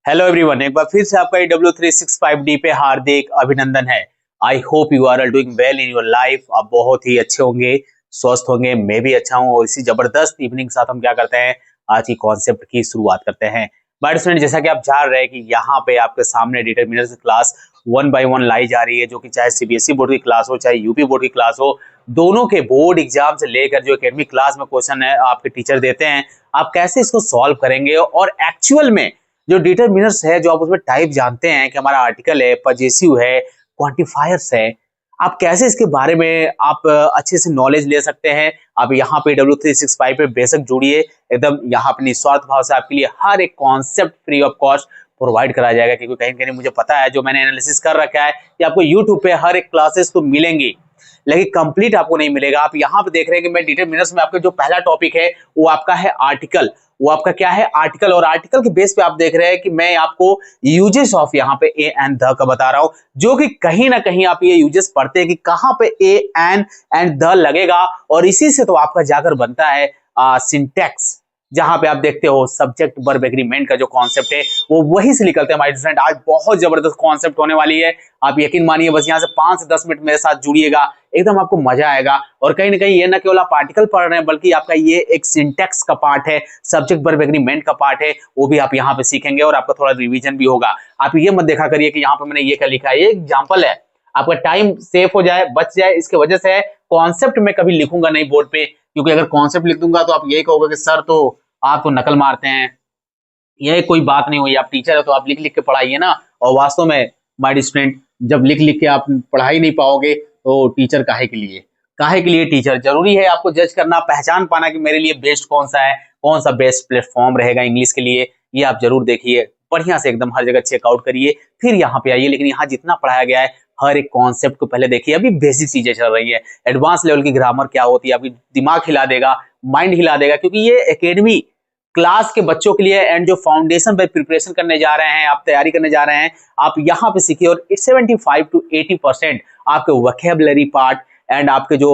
Hello everyone, एक बार फिर से आपका W365D पे हार्दिक अभिनंदन है। I hope you are doing well in your life. आप बहुत ही अच्छे होंगे, स्वस्थ होंगे, मैं भी अच्छा हूं। और इसी जबरदस्त इवनिंग के साथ हम क्या करते हैं, आज की कॉन्सेप्ट की शुरुआत करते हैं। बट स्टूडेंट, जैसा कि आप जान रहे हैं कि यहाँ पे आपके सामने डिटरमिनर्स की क्लास 1 बाय 1 लाई जा रही है, जो कि चाहे सीबीएसई बोर्ड की क्लास हो, चाहे यूपी बोर्ड की क्लास हो, दोनों के बोर्ड एग्जाम से लेकर जो एकेडमिक क्लास में क्वेश्चन है आपके टीचर देते हैं, आप कैसे इसको सॉल्व करेंगे और एक्चुअल में जो डिटरमिनर्स है, जो आप उसमें टाइप जानते हैं कि हमारा आर्टिकल है, पजेसिव है, क्वांटिफायर्स है, आप कैसे इसके बारे में आप अच्छे से नॉलेज ले सकते हैं। आप यहाँ पे W365 पे बेशक जुड़िए, एकदम यहाँ पे निस्वार्थ भाव से आपके लिए हर एक concept free of cost provide कराया जाएगा। क्योंकि कहीं कहीं मुझे पता है, जो मैंने एनालिसिस कर रखा है कि आपको यूट्यूब पे हर एक क्लासेस तो मिलेंगी, लेकिन कंप्लीट आपको नहीं मिलेगा। आप यहाँ पे देख रहे हैं कि मैं डिटरमिनर्स में आपका जो पहला टॉपिक है वो आपका है आर्टिकल। वो आपका क्या है, आर्टिकल। और आर्टिकल के बेस पे आप देख रहे हैं कि मैं आपको यूजेस ऑफ यहाँ पे ए एंड द का बता रहा हूं, जो कि कहीं ना कहीं आप ये यूजेस पढ़ते हैं कि कहां पे ए एंड द लगेगा, और इसी से तो आपका जाकर बनता है सिंटैक्स। जहां पे आप देखते हो सब्जेक्ट वर्ब एग्रीमेंट का जो कॉन्सेप्ट है वो वही से निकलते हैं हमारे स्टूडेंट। आज बहुत जबरदस्त कॉन्सेप्ट होने वाली है, आप यकीन मानिए। बस यहाँ से 5 से 10 मिनट मेरे साथ जुड़िएगा, एकदम आपको मजा आएगा। और कहीं ना कहीं ये ना केवल आप आर्टिकल पढ़ रहे हैं, बल्कि आपका ये एक सिंटैक्स का पार्ट है, सब्जेक्ट वर्ब एग्रीमेंट का पार्ट है, वो भी आप यहाँ पे सीखेंगे और आपका थोड़ा रिवीजन भी होगा। आप ये मत देखा करिए कि यहाँ पे मैंने ये क्या लिखा है, ये एग्जाम्पल है, आपका टाइम सेव हो जाए, बच जाए, इसके वजह से कॉन्सेप्ट में कभी लिखूंगा नहीं बोर्ड पे। क्योंकि अगर कॉन्सेप्ट लिख दूंगा तो आप यही कहोगे कि सर तो आप तो नकल मारते हैं। यह कोई बात नहीं हुई, आप टीचर है तो आप लिख लिख के पढ़ाइए ना। और वास्तव में माय स्टूडेंट, जब लिख लिख के आप पढ़ा ही नहीं पाओगे तो टीचर काहे के लिए टीचर। जरूरी है आपको जज करना, पहचान पाना कि मेरे लिए बेस्ट कौन सा है, कौन सा बेस्ट प्लेटफॉर्म रहेगा इंग्लिश के लिए। ये आप जरूर देखिए, बढ़िया से एकदम हर जगह चेकआउट करिए, फिर यहाँ पे आइए। लेकिन यहाँ जितना पढ़ाया गया है हर एक कॉन्सेप्ट को पहले देखिए। अभी बेसिक चीजें चल रही है, एडवांस लेवल की ग्रामर क्या होती है, अभी दिमाग हिला देगा, माइंड हिला देगा। क्योंकि ये एकेडमी क्लास के बच्चों के लिए एंड जो फाउंडेशन पे प्रिपरेशन करने जा रहे हैं, आप तैयारी करने जा रहे हैं, आप यहाँ पे सीखिए। और 75 to 80% आपके वोकैबुलरी पार्ट एंड आपके जो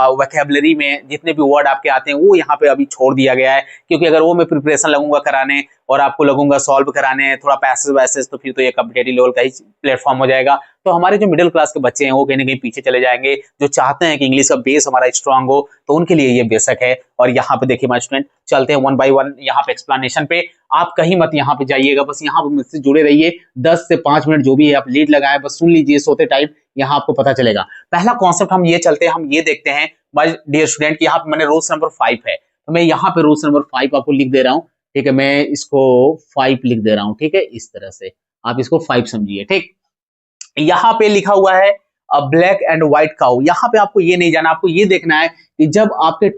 वोकैबुलरी में जितने भी वर्ड आपके आते हैं वो यहाँ पे अभी छोड़ दिया गया है। क्योंकि अगर वो मैं प्रिपरेशन लगूंगा कराने और आपको लगूंगा सॉल्व कराने थोड़ा पैसेज वैसेज, तो फिर तो ये कॉम्पिटिटिव लेवल का ही प्लेटफॉर्म हो जाएगा। तो हमारे जो मिडिल क्लास के बच्चे हैं वो कहीं ना कहीं पीछे चले जाएंगे। जो चाहते हैं कि इंग्लिश का बेस हमारा स्ट्रांग हो, तो उनके लिए ये बेशक है। और यहाँ पे देखिए माय स्टूडेंट, चलते हैं 1 by 1 यहाँ पे एक्सप्लेनेशन पे। आप कहीं मत यहाँ पे जाइएगा, बस यहाँ पे मुझसे जुड़े रहिए। 10 से 5 मिनट जो भी है आप लीड लगाए, बस सुन लीजिए सोते टाइम, यहाँ आपको पता चलेगा। पहला कॉन्सेप्ट हम ये चलते हैं, हम ये देखते हैं माय डियर स्टूडेंट कि यहाँ पे मैंने रूल्स नंबर 5 है, तो मैं यहाँ पे रूल्स नंबर 5 आपको लिख दे रहा हूँ। ठीक है, मैं इसको 5 लिख दे रहा हूँ। ठीक है, इस तरह से आप इसको 5 समझिए। ठीक, यहाँ पे लिखा हुआ है ब्लैक एंड व्हाइट काउ। यहाँ पे आपको ये नहीं जाना, आपको ये देखना है कि जब आपके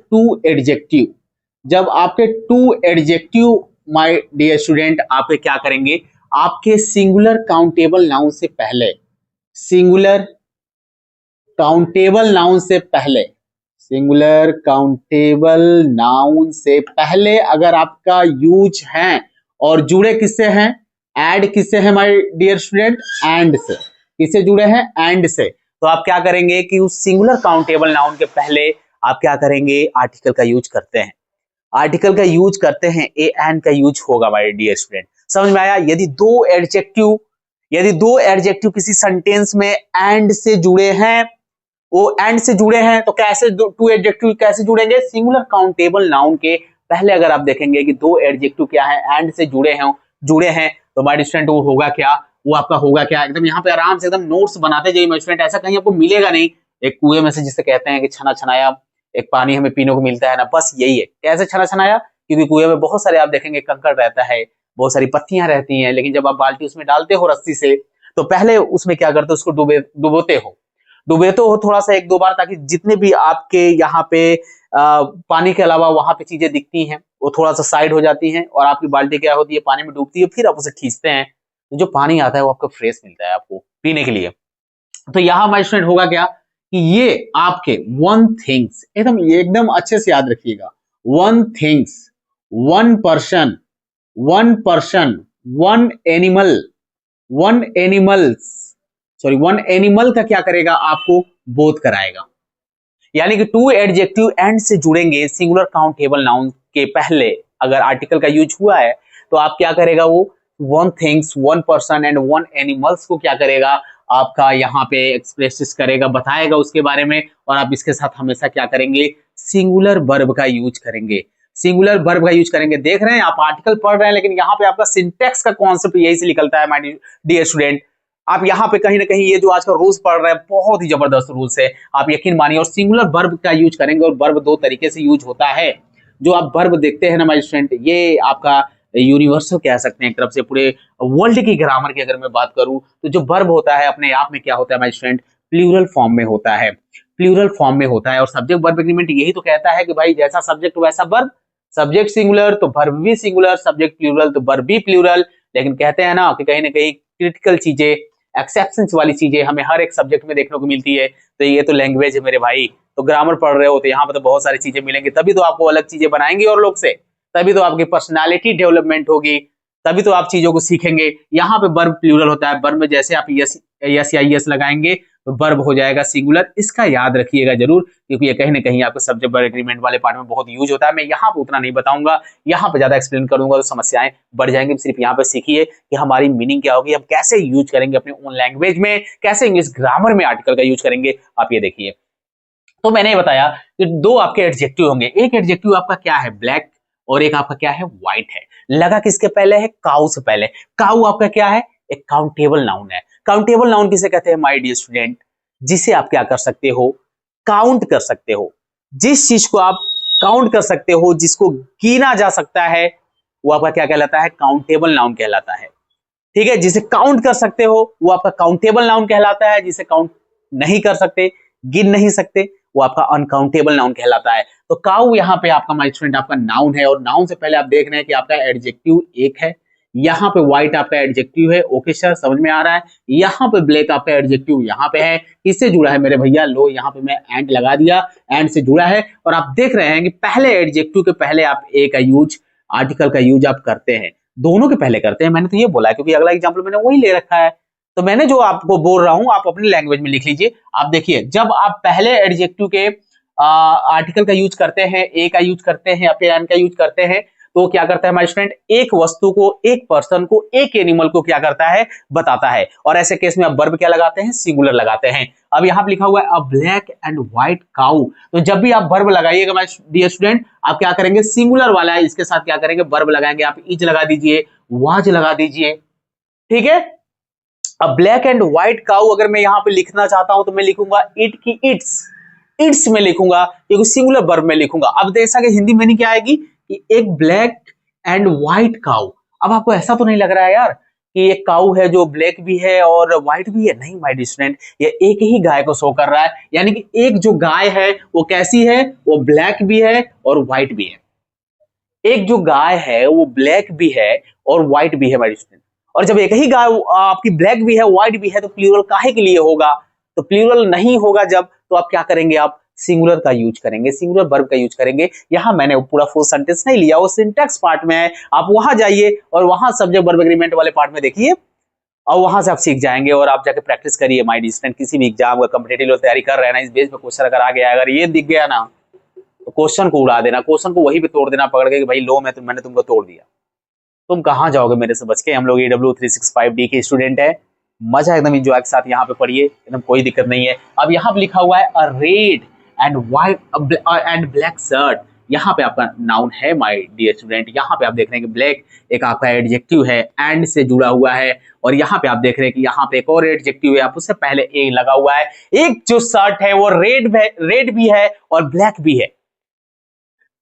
two adjective my dear student आपके क्या करेंगे, आपके सिंगुलर काउंटेबल नाउन से पहले, सिंगुलर काउंटेबल नाउन से पहले, सिंगुलर काउंटेबल नाउन से पहले अगर आपका यूज है और जुड़े किससे हैं, एड किससे है माय डियर स्टूडेंट, एंड से। किससे जुड़े हैं, एंड से। तो आप क्या करेंगे कि उस सिंगुलर काउंटेबल नाउन के पहले आप क्या करेंगे, आर्टिकल का यूज करते हैं। आर्टिकल का यूज करते हैं, ए एंड का यूज होगा माय डियर स्टूडेंट। समझ में आया? यदि दो एडजेक्टिव किसी सेंटेंस में एंड से जुड़े हैं, वो एंड से जुड़े हैं, तो कैसे टू एडजेक्टिव कैसे जुड़ेंगे, सिंगुलर काउंटेबल नाउन के पहले अगर आप देखेंगे कि दो एडजेक्टिव क्या है, एंड से जुड़े हैं, तो माय स्टूडेंट वो होगा क्या, वो आपका होगा क्या। एकदम यहाँ पे आराम से एकदम नोट्स बनाते जाइए माय स्टूडेंट, ऐसा कहीं आपको मिलेगा नहीं। एक कुएं में से जिसे कहते हैं कि छना छनाया एक पानी हमें पीने को मिलता है ना, बस यही है। कैसे छना छनाया, क्योंकि कुएं में बहुत सारे आप देखेंगे कंकड़ रहता है, बहुत सारी पत्तियां रहती हैं, लेकिन जब आप बाल्टी उसमें डालते हो रस्सी से, तो पहले उसमें क्या करते हो, उसको डुबोते हो थोड़ा सा 1-2 बार, ताकि जितने भी आपके यहाँ पे पानी के अलावा वहां पे चीजें दिखती हैं वो थोड़ा सा साइड हो जाती हैं, और आपकी बाल्टी क्या होती है, पानी में डूबती है। फिर आप उसे खींचते हैं, तो जो पानी आता है वो आपको फ्रेश मिलता है आपको पीने के लिए। तो यहाँ माय स्टूडेंट होगा क्या कि ये आपके वन थिंग्स, एकदम अच्छे से याद रखिएगा, one things, one person, one animal, one animal का क्या करेगा, आपको बोध कराएगा। यानी कि टू एडजेक्टिव एंड से जुड़ेंगे सिंगुलर काउंटेबल नाउन के पहले, अगर आर्टिकल का यूज हुआ है तो आप क्या करेगा, वो one things, one person and one animals को क्या करेगा, आपका यहाँ पे एक्सप्रेस करेगा, बताएगा उसके बारे में। और आप इसके साथ हमेशा क्या करेंगे, सिंगुलर वर्ब का यूज करेंगे, सिंगुलर वर्ब का यूज करेंगे। देख रहे हैं आप आर्टिकल पढ़ रहे हैं, लेकिन यहाँ पे आपका सिंटेक्स का कॉन्सेप्ट यही से निकलता है माय डियर स्टूडेंट। आप यहाँ पे कहीं ना कहीं ये जो आजकल रूल्स पढ़ रहे हैं बहुत ही जबरदस्त रूल्स है, आप यकीन मानिए। और सिंगुलर वर्ब का यूज करेंगे, और वर्ब दो तरीके से यूज होता है। जो आप वर्ब देखते हैं ना माय स्टूडेंट, ये आपका यूनिवर्सल कह सकते हैं एक तरफ से, पूरे वर्ल्ड की ग्रामर की अगर मैं बात करूं तो जो वर्ब होता है अपने आप में क्या होता है माय स्टूडेंट, प्लूरल फॉर्म में होता है, प्लूरल फॉर्म में होता है। और सब्जेक्ट वर्ब एग्रीमेंट यही तो कहता है कि भाई जैसा सब्जेक्ट वैसा वर्ब, सब्जेक्ट सिंगुलर तो वर्ब भी सिंगुलर, सब्जेक्ट प्लूरल तो वर्ब भी प्लूरल। लेकिन कहते हैं ना कि कहीं ना कहीं क्रिटिकल चीजें, एक्सेप्शंस वाली चीजें हमें हर एक सब्जेक्ट में देखने को मिलती है। तो ये तो लैंग्वेज है मेरे भाई, तो ग्रामर पढ़ रहे हो तो यहाँ पर तो बहुत सारी चीजें मिलेंगी, तभी तो आपको अलग चीजें बनाएंगी और लोग से, तभी तो आपकी पर्सनालिटी डेवलपमेंट होगी, तभी तो आप चीजों को सीखेंगे। यहाँ पे वर्ब प्लूरल होता है, वर्ब में जैसे आप यस यस या यस लगाएंगे तो वर्ब हो जाएगा सिंगुलर। इसका याद रखिएगा जरूर, क्योंकि ये कहीं ना कहीं आपको सब्जेक्ट वर्ब एग्रीमेंट वाले पार्ट में बहुत यूज होता है। मैं यहाँ पे उतना नहीं बताऊंगा, यहाँ पे ज्यादा एक्सप्लेन करूंगा तो समस्याएं बढ़ जाएंगी। सिर्फ यहाँ पे सीखिए कि हमारी मीनिंग क्या होगी, हम कैसे यूज करेंगे अपने ओन लैंग्वेज में, कैसे इंग्लिश ग्रामर में आर्टिकल का यूज करेंगे। आप ये देखिए, तो मैंने ये बताया कि दो आपके एडजेक्टिव होंगे, एक एडजेक्टिव आपका क्या है, ब्लैक, और एक आपका क्या है, व्हाइट है। लगा किसके पहले है, काउ से पहले। काउ आपका क्या है, एक काउंटेबल नाउन है। काउंटेबल नाउन किसे कहते हैं माय डियर स्टूडेंट, जिसे आप क्या कर सकते हो, काउंट कर सकते हो। जिस चीज को आप काउंट कर सकते हो, जिसको गिना जा सकता है, वो आपका क्या कहलाता है, काउंटेबल नाउन कहलाता है। ठीक है, जिसे काउंट कर सकते हो वो आपका काउंटेबल नाउन कहलाता है, जिसे काउंट नहीं कर सकते, गिन नहीं सकते, वो आपका अनकाउंटेबल नाउन कहलाता है। तो काउ यहाँ पे आपका माय स्टूडेंट आपका नाउन है, और नाउन से पहले आप देख रहे हैं कि आपका एडजेक्टिव एक है, यहाँ पे व्हाइट आपका एडजेक्टिव है। ओके सर, समझ में आ रहा है। यहाँ पे ब्लैक आपका एडजेक्टिव यहाँ पे है, किससे जुड़ा है मेरे भैया, लो यहाँ पे मैं एंड लगा दिया, एंड से जुड़ा है। और आप देख रहे हैं कि पहले एडजेक्टिव के पहले आप ए का यूज, आर्टिकल का यूज आप करते हैं, दोनों के पहले करते हैं। मैंने तो ये बोला है क्योंकि अगला एग्जाम्पल मैंने वही ले रखा है, तो मैंने जो आपको बोल रहा हूं आप अपनी लैंग्वेज में लिख लीजिए। आप देखिए, जब आप पहले एडजेक्टिव के आर्टिकल का यूज करते हैं, ए का यूज करते हैं या फिर एन का यूज करते हैं, तो क्या करता है माय स्टूडेंट, एक वस्तु को, एक पर्सन को, एक एनिमल को क्या करता है, बताता है। और ऐसे केस में आप वर्ब क्या लगाते हैं, सिंगुलर लगाते हैं। अब यहाँ पे लिखा हुआ है अ ब्लैक एंड व्हाइट काउ, तो जब भी आप वर्ब लगाइएगा माय डियर स्टूडेंट, आप क्या करेंगे, सिंगुलर वाला है इसके साथ क्या करेंगे, वर्ब लगाएंगे। आप इज लगा दीजिए, वाज लगा दीजिए, ठीक है। अब ब्लैक एंड व्हाइट काउ अगर मैं यहाँ पे लिखना चाहता हूं तो मैं लिखूंगा इट की इट्स, इट्स में लिखूंगा, क्योंकि सिंगुलर वर्ब में लिखूंगा। अब जैसा कि हिंदी में नहीं क्या आएगी कि एक ब्लैक एंड व्हाइट काउ। अब आपको ऐसा तो नहीं लग रहा है यार कि एक काउ है जो ब्लैक भी है और व्हाइट भी है, नहीं माय डियर स्टूडेंट, ये एक ही गाय को शो कर रहा है। यानी कि एक जो गाय है वो कैसी है, वो ब्लैक भी है और व्हाइट भी है। एक जो गाय है वो ब्लैक भी है और व्हाइट भी है माय डियर स्टूडेंट। और जब एक ही गाय आपकी ब्लैक भी है व्हाइट भी है तो प्लूरल काहे के लिए होगा, तो प्लूरल नहीं होगा जब, तो आप क्या करेंगे, आप सिंगुलर का यूज करेंगे, सिंगुलर वर्ब का यूज करेंगे। यहां मैंने पूरा फुल सेंटेंस नहीं लिया, वो सिंटैक्स पार्ट में है, आप वहां जाइए और वहां सब्जेक्ट वर्ब एग्रीमेंट वाले पार्ट में देखिए, और वहां से आप सीख जाएंगे और आप जाके प्रैक्टिस करिए माय डियर स्टूडेंट। किसी भी एग्जाम का कॉम्पिटिटिव तैयारी कर रहे हैं ना, इस बेस पे क्वेश्चन अगर आ गया, अगर ये दिख गया ना तो क्वेश्चन को उड़ा देना, क्वेश्चन को वहीं पे तोड़ देना पकड़ के कि भाई लो मैंने तुमको तोड़ दिया। तुम कहां जाओगे मेरे से बच के। हम लोग AW365D के स्टूडेंट है, मजा एकदम एंजॉय के साथ यहाँ पे पढ़िए, एकदम कोई दिक्कत नहीं है। अब यहाँ पे लिखा हुआ है a red and white and black shirt, यहाँ पे आपका नाउन है माय डियर स्टूडेंट। यहाँ पे आप देख रहे हैं कि ब्लैक एक आपका एडजेक्टिव है, एंड से जुड़ा हुआ है। और यहाँ पे आप देख रहे हैं कि यहाँ पे एक और एडजेक्टिव है, आप उससे पहले ए लगा हुआ है। एक जो शर्ट है वो रेड भी है और ब्लैक भी है।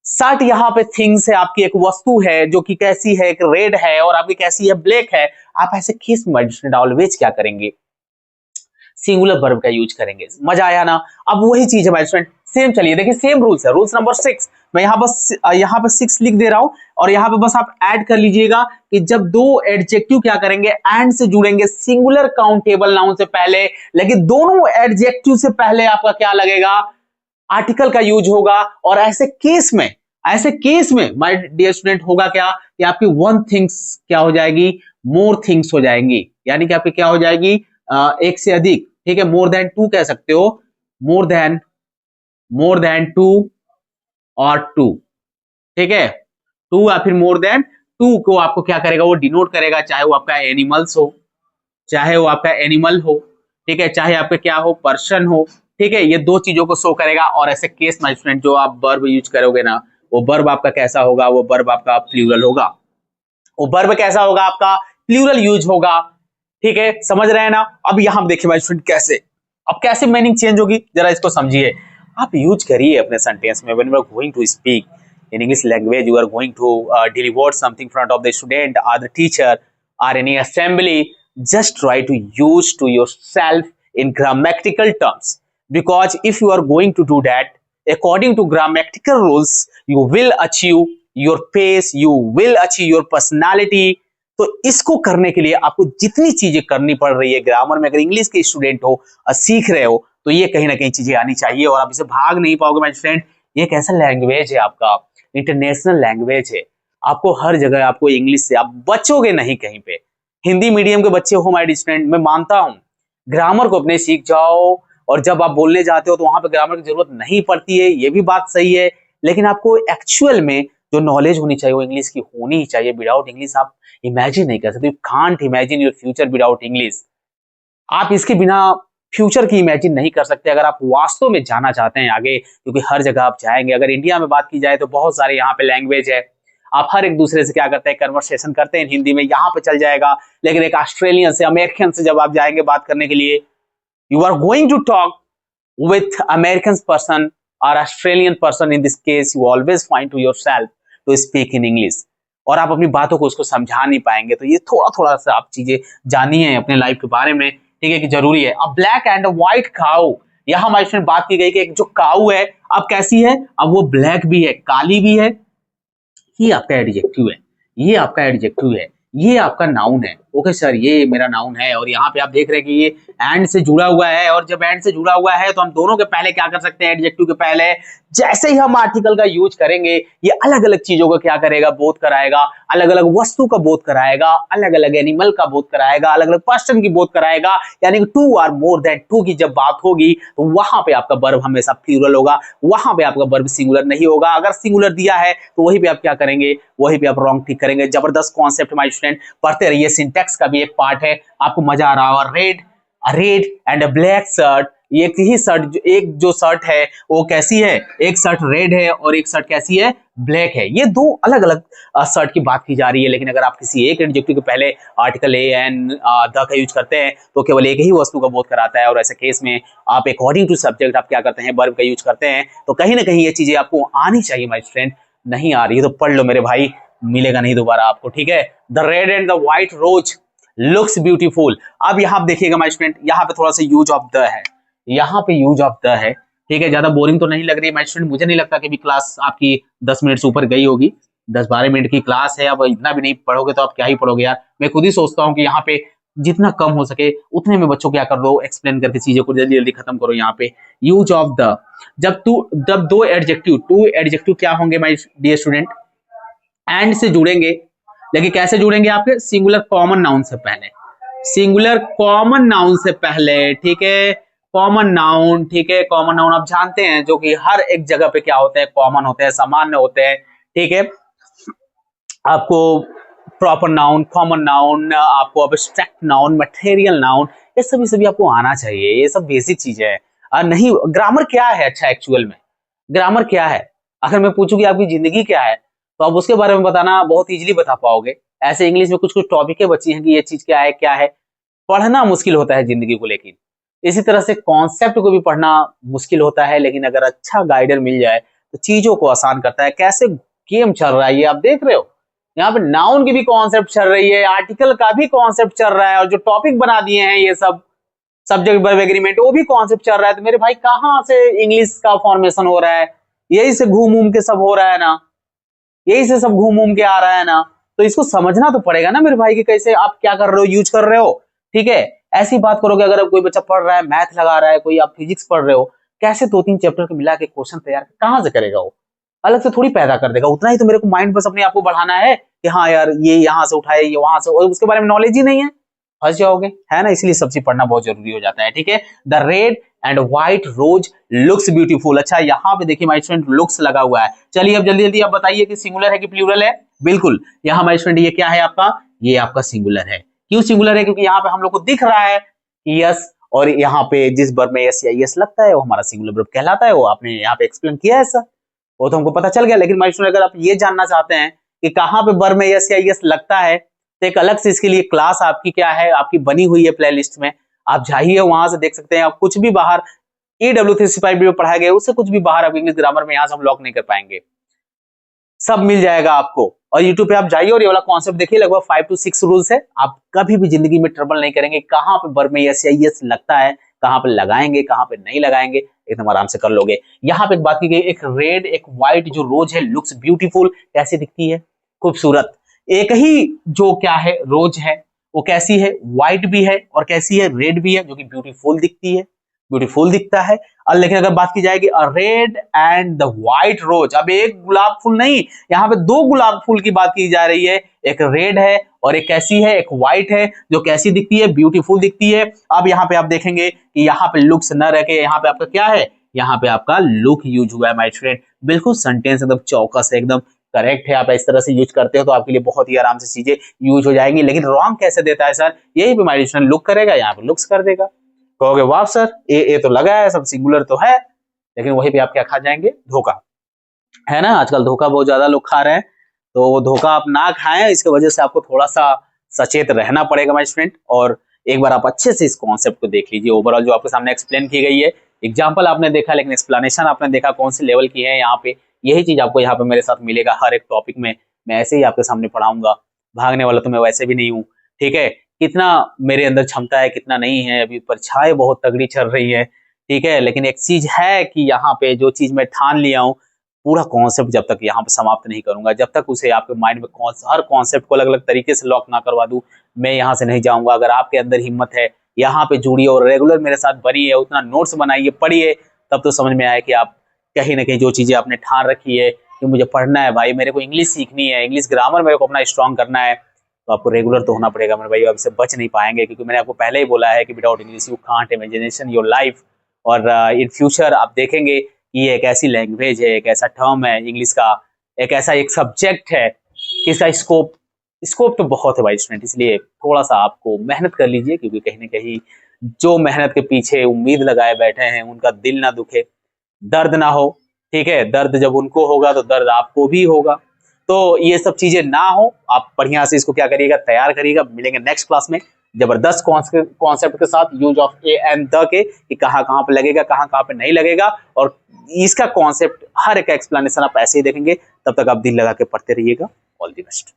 शर्ट यहाँ पे थिंग्स है, आपकी एक वस्तु है जो कि कैसी है, एक रेड है और आपकी कैसी है, ब्लैक है। आप ऐसे केस में ऑलवेज क्या करेंगे, सिंगुलर वर्ब का यूज करेंगे। मजा आया ना। अब वही चीज है माय स्टूडेंट, सेम चलिए देखिए, सेम रूल्स है, रूल्स नंबर 6। मैं यहाँ पर 6 लिख दे रहा हूं और यहाँ पे बस आप ऐड कर लीजिएगा कि जब दो एडजेक्टिव क्या करेंगे, एंड से जुड़ेंगे सिंगुलर काउंटेबल नाउन से पहले, लेकिन दोनों एडजेक्टिव से पहले आपका क्या लगेगा, आर्टिकल का यूज होगा। और ऐसे केस में माय डियर स्टूडेंट होगा क्या कि आपकी वन थिंग्स क्या हो जाएगी, मोर थिंग्स हो जाएंगी। यानी कि आपकी क्या हो जाएगी, एक से अधिक, ठीक है, मोर देन टू कह सकते हो, मोर देन टू और टू, ठीक है, टू या फिर मोर देन टू को आपको क्या करेगा, वो डिनोट करेगा, चाहे वो आपका एनिमल्स हो, चाहे वो आपका एनिमल हो, ठीक है, चाहे आपका क्या हो, पर्सन हो, ठीक है, ये दो चीजों को शो करेगा। और ऐसे केस माय स्टूडेंट जो आप वर्ब यूज करोगे ना, वो वर्ब आपका कैसा होगा, वो वर्ब आपका प्लूरल होगा, वो वर्ब कैसा होगा, आपका प्लूरल यूज होगा, ठीक है, समझ रहे हैं ना। अब यहां देखिए माय स्टूडेंट कैसे, अब कैसे मीनिंग चेंज होगी, जरा इसको समझिए। आप यूज करिए अपने सेंटेंस में, when you are going to speak in English language, you are going to deliver something in front of the student or the teacher or any assembly. Just try to use to yourself in grammatical terms, because if you are going to do that according to grammatical rules, you will achieve your pace, you will achieve your personality. तो इसको करने के लिए आपको जितनी चीजें करनी पड़ रही है ग्रामर में, अगर इंग्लिश के स्टूडेंट हो और सीख रहे हो, तो ये कहीं ना कहीं चीजें आनी चाहिए और आप इसे भाग नहीं पाओगे माय फ्रेंड। ये एक ऐसा लैंग्वेज है, आपका इंटरनेशनल लैंग्वेज है, आपको हर जगह, आपको इंग्लिश से आप बचोगे नहीं कहीं पे। हिंदी मीडियम के बच्चे हो माय स्टूडेंट, मैं मानता हूं ग्रामर को अपने सीख जाओ, और जब आप बोलने जाते हो तो वहां पे ग्रामर की जरूरत नहीं पड़ती है, ये भी बात सही है, लेकिन आपको एक्चुअल में जो नॉलेज होनी चाहिए वो इंग्लिश की होनी ही चाहिए। विदाउट इंग्लिश आप इमेजिन नहीं कर सकते, you can't imagine your future without English. आप इसके बिना फ्यूचर की इमेजिन नहीं कर सकते अगर आप वास्तव में जाना चाहते हैं आगे, क्योंकि हर जगह आप जाएंगे। अगर इंडिया में बात की जाए तो बहुत सारे यहाँ पे लैंग्वेज है, आप हर एक दूसरे से क्या करते हैं, कन्वर्सेशन करते हैं हिंदी में, यहाँ पे चल जाएगा। लेकिन एक ऑस्ट्रेलियन से, अमेरिकन से जब आप जाएंगे बात करने के लिए, you are going to talk with American person और Australian person, in this case you always find to yourself to speak in English, और आप अपनी बातों को उसको समझा नहीं पाएंगे। तो ये थोड़ा थोड़ा सा आप चीजें जानिए अपने लाइफ के बारे में, ठीक है, कि जरूरी है। अब ब्लैक एंड व्हाइट काऊ, यहां हमारी फ्रेंड बात की गई कि एक जो काऊ है अब कैसी है, अब वो ब्लैक भी है, काली भी है। ये आपका एडजेक्टिव है, ये आपका एडजेक्टिव है, ये आपका नाउन है। ओके सर, ये मेरा नाउन है, और यहाँ पे आप देख रहे हैं कि ये एंड से जुड़ा हुआ है, और जब एंड से जुड़ा हुआ है तो हम दोनों के पहले क्या कर सकते हैं, एडजेक्टिव के पहले जैसे ही हम आर्टिकल का यूज करेंगे, ये अलग अलग चीजों का क्या करेगा, बोध कराएगा, अलग अलग वस्तु का बोध कराएगा, अलग अलग एनिमल का बोध कराएगा, अलग अलग पर्सन की बोध कराएगा। यानी कि टू और मोर देन टू की जब बात होगी तो वहां पे आपका वर्ब हमेशा प्लूरल होगा, वहां पे आपका वर्ब सिंगुलर नहीं होगा। अगर सिंगुलर दिया है तो वहीं पे आप क्या करेंगे, वहीं पे आप रॉन्ग टिक करेंगे। जबरदस्त कॉन्सेप्ट माय स्टूडेंट, पढ़ते रहिए, सिंटैक्स का भी एक पार्ट है, आपको मजा आ रहा होगा। Red and a black shirt, एक ही शर्ट, एक जो शर्ट है वो कैसी है, एक शर्ट रेड है और एक शर्ट कैसी है, ब्लैक है। ये दो अलग अलग शर्ट की बात की जा रही है, लेकिन अगर आप किसी एक एडजेक्टिव के पहले आर्टिकल ए एंड द का यूज करते हैं तो केवल एक ही वस्तु का बोध कराता है, और ऐसे केस में आप अकॉर्डिंग टू सब्जेक्ट आप क्या करते हैं, वर्ब का यूज करते हैं। तो कहीं ना कहीं ये चीजें आपको आनी चाहिए माय फ्रेंड, नहीं आ रही है तो पढ़ लो मेरे भाई, मिलेगा नहीं दोबारा आपको, ठीक है। The red and the white rose looks beautiful. अब यहाँ देखिएगा माय स्टूडेंट, यहाँ पे थोड़ा सा यूज ऑफ द है, यहाँ पे यूज ऑफ द है, ठीक है। ज्यादा बोरिंग तो नहीं लग रही है माय स्टूडेंट, मुझे नहीं लगता कि भी क्लास आपकी 10 मिनट से ऊपर गई होगी, 10-12 मिनट की क्लास है। अब इतना भी नहीं पढ़ोगे तो आप क्या ही पढ़ोगे यार। मैं खुद ही सोचता हूँ कि यहाँ पे जितना कम हो सके उतने में बच्चों क्या कर दो, एक्सप्लेन करके चीजों को जल्दी जल्दी खत्म करो। यहाँ पे यूज ऑफ द, जब दो एडजेक्टिव, टू एडजेक्टिव क्या होंगे माय डियर स्टूडेंट, एंड से जुड़ेंगे, लेकिन कैसे जुड़ेंगे, आपके सिंगुलर कॉमन नाउन से पहले, सिंगुलर कॉमन नाउन से पहले, ठीक है, कॉमन नाउन, ठीक है। कॉमन नाउन आप जानते हैं जो कि हर एक जगह पे क्या होते हैं, कॉमन होते हैं, सामान्य होते हैं, ठीक है। आपको प्रॉपर नाउन, कॉमन नाउन, आपको एब्स्ट्रैक्ट नाउन, मटेरियल नाउन, ये सभी आपको आना चाहिए, ये सब बेसिक चीजें हैं। नहीं, ग्रामर क्या है, अच्छा एक्चुअल में ग्रामर क्या है, अगर मैं पूछूं कि आपकी जिंदगी क्या है तो आप उसके बारे में बताना बहुत इजीली बता पाओगे। ऐसे इंग्लिश में कुछ कुछ टॉपिकें बची हैं कि ये चीज क्या है, पढ़ना मुश्किल होता है जिंदगी को, लेकिन इसी तरह से कॉन्सेप्ट को भी पढ़ना मुश्किल होता है, लेकिन अगर अच्छा गाइडर मिल जाए तो चीजों को आसान करता है। कैसे गेम चल रहा है ये आप देख रहे हो, यहाँ पे नाउन की भी कॉन्सेप्ट चल रही है, आर्टिकल का भी कॉन्सेप्ट चल रहा है, और जो टॉपिक बना दिए हैं ये सब सब्जेक्ट वर्ब एग्रीमेंट वो भी कॉन्सेप्ट चल रहा है। तो मेरे भाई कहाँ से इंग्लिश का फॉर्मेशन हो रहा है, यही से घूम घूम के सब हो रहा है ना, यही से सब घूम घूम के आ रहा है ना। तो इसको समझना तो पड़ेगा ना मेरे भाई कि कैसे आप क्या कर रहे हो, यूज कर रहे हो, ठीक है। ऐसी बात करोगे अगर कोई बच्चा पढ़ रहा है, मैथ लगा रहा है, कोई आप फिजिक्स पढ़ रहे हो, कैसे 2-3 चैप्टर को मिला के क्वेश्चन तैयार कहां से करेगा, वो अलग से थोड़ी पैदा कर देगा। उतना ही तो मेरे को माइंड बस अपने आप को बढ़ाना है कि हाँ यार ये यहाँ से उठाए, ये वहां से, और उसके बारे में नॉलेज ही नहीं है। फंस जाओगे, है ना। इसलिए सब चीज पढ़ना बहुत जरूरी हो जाता है, ठीक है। The red and white rose looks beautiful. अच्छा यहाँ पे देखिए माय स्टूडेंट लुक्स लगा हुआ है। चलिए अब जल्दी जल्दी आप बताइए कि सिंगुलर है कि प्लूरल है। बिल्कुल, यहाँ माय स्टूडेंट ये क्या है आपका, ये आपका सिंगुलर है। क्यों सिंगुलर है, क्योंकि यहाँ पे हम लोग को दिख रहा है कि यस, और यहाँ पे जिस वर्ब में यस या यस लगता है वो हमारा सिंगुलर वर्ब कहलाता है। वो आपने यहाँ पे एक्सप्लेन किया है सर, वो तो हमको पता चल गया। लेकिन माय स्टूडेंट अगर आप ये जानना चाहते हैं कि कहाँ पे वर्ब में यस या यस लगता है, तो एक अलग से इसके लिए क्लास आपकी क्या है, आपकी बनी हुई है प्लेलिस्ट में। आप जाइए वहां से देख सकते हैं। आप कुछ भी बाहर EW365 में पढ़ाया गया उससे कुछ भी बाहर आप इंग्लिश ग्रामर में यहाँ से हम लॉक नहीं कर पाएंगे, सब मिल जाएगा आपको। और यूट्यूब पे आप जाइए और ये वाला कॉन्सेप्ट देखिए, लगभग 5 to 6 रूल्स है। आप कभी भी जिंदगी में ट्रबल नहीं करेंगे कहाँ पे वर्ब में यस या यस लगता है, कहाँ पे लगाएंगे कहाँ पे नहीं लगाएंगे, एकदम आराम से कर लोगे। यहाँ पे एक बात की गई, एक रेड एक व्हाइट जो रोज है लुक्स ब्यूटीफुल, कैसी दिखती है, खूबसूरत। एक ही जो क्या है रोज है वो कैसी है, व्हाइट भी है और कैसी है, रेड भी है, जो कि ब्यूटीफुल दिखती है, ब्यूटीफुल दिखता है। और लेकिन अगर बात की जाएगी रेड एंड द व्हाइट रोज, अब एक गुलाब फूल नहीं, यहाँ पे दो गुलाब फूल की बात की जा रही है। एक रेड है और एक कैसी है, एक व्हाइट है, जो कैसी दिखती है, ब्यूटीफुल दिखती है। अब यहाँ पे आप देखेंगे कि यहाँ पे लुक्स न रखे, यहाँ पे आपका क्या है, यहाँ पे आपका लुक यूज हुआ है माय स्टूडेंट। बिल्कुल सेंटेंस एकदम चौकस है, एकदम करेक्ट है। आप इस तरह से यूज करते हो तो आपके लिए बहुत ही आराम से चीजें यूज हो जाएंगी। लेकिन रॉन्ग कैसे देता है सर, यही पे माय स्टूडेंट लुक करेगा, यहाँ पे लुक्स कर देगा। कहोगे वाह सर, ए तो लगा है, सब सिंगुलर तो है, लेकिन वहीं पे आप क्या खा जाएंगे, धोखा, है ना। आजकल धोखा बहुत ज्यादा लोग खा रहे हैं, तो वो धोखा आप ना खाएं, इसकी वजह से आपको थोड़ा सा सचेत रहना पड़ेगा माय स्टूडेंट। और एक बार आप अच्छे से इस कॉन्सेप्ट को देख लीजिए, ओवरऑल जो आपके सामने एक्सप्लेन की गई है, एग्जाम्पल आपने देखा लेकिन एक्सप्लेनेशन आपने देखा कौन सी लेवल की है यहाँ पे। यही चीज आपको यहाँ पे मेरे साथ मिलेगा हर एक टॉपिक में, मैं ऐसे ही आपके सामने पढ़ाऊंगा। भागने वाला तो मैं वैसे भी नहीं हूँ, ठीक है। कितना मेरे अंदर क्षमता है कितना नहीं है, अभी परीक्षाएं बहुत तगड़ी चल रही है, ठीक है। लेकिन एक चीज है कि यहाँ पे जो चीज मैं ठान लिया हूँ, पूरा कॉन्सेप्ट जब तक यहाँ पे समाप्त नहीं करूंगा, जब तक उसे आपके माइंड में हर कॉन्सेप्ट को अलग अलग तरीके से लॉक ना करवा दूं, मैं यहाँ से नहीं जाऊंगा। अगर आपके अंदर हिम्मत है, यहाँ पे जुड़िए और रेगुलर मेरे साथ बनिए, उतना नोट्स बनाइए, पढ़िए, तब तो समझ में आए कि आप कहीं ना कहीं जो चीजें आपने ठान रखी है कि मुझे पढ़ना है भाई, मेरे को इंग्लिश सीखनी है, इंग्लिश ग्रामर मेरे को अपना स्ट्रॉन्ग करना है, तो आपको रेगुलर तो होना पड़ेगा मेरे भाई। आप इससे बच नहीं पाएंगे, क्योंकि मैंने आपको पहले ही बोला है कि without English you can't imagination your life. और इन फ्यूचर आप देखेंगे कि ये एक ऐसी लैंग्वेज है, एक ऐसा टर्म है इंग्लिश का, एक ऐसा एक सब्जेक्ट है कि इसका स्कोप तो बहुत है भाई स्टूडेंट। इसलिए थोड़ा सा आपको मेहनत कर लीजिए, क्योंकि कहीं ना कहीं जो मेहनत के पीछे उम्मीद लगाए बैठे हैं उनका दिल ना दुखे, दर्द ना हो, ठीक है। दर्द जब उनको होगा तो दर्द आपको भी होगा। तो ये सब चीजें ना हो, आप बढ़िया से इसको क्या करिएगा, तैयार करिएगा। मिलेंगे नेक्स्ट क्लास में जबरदस्त कॉन्सेप्ट के साथ, use of A and the के, कि कहाँ कहाँ पे लगेगा कहाँ कहाँ पे नहीं लगेगा। और इसका कॉन्सेप्ट हर एक एक्सप्लेनेशन आप ऐसे ही देखेंगे, तब तक आप दिल लगा के पढ़ते रहिएगा। All the best.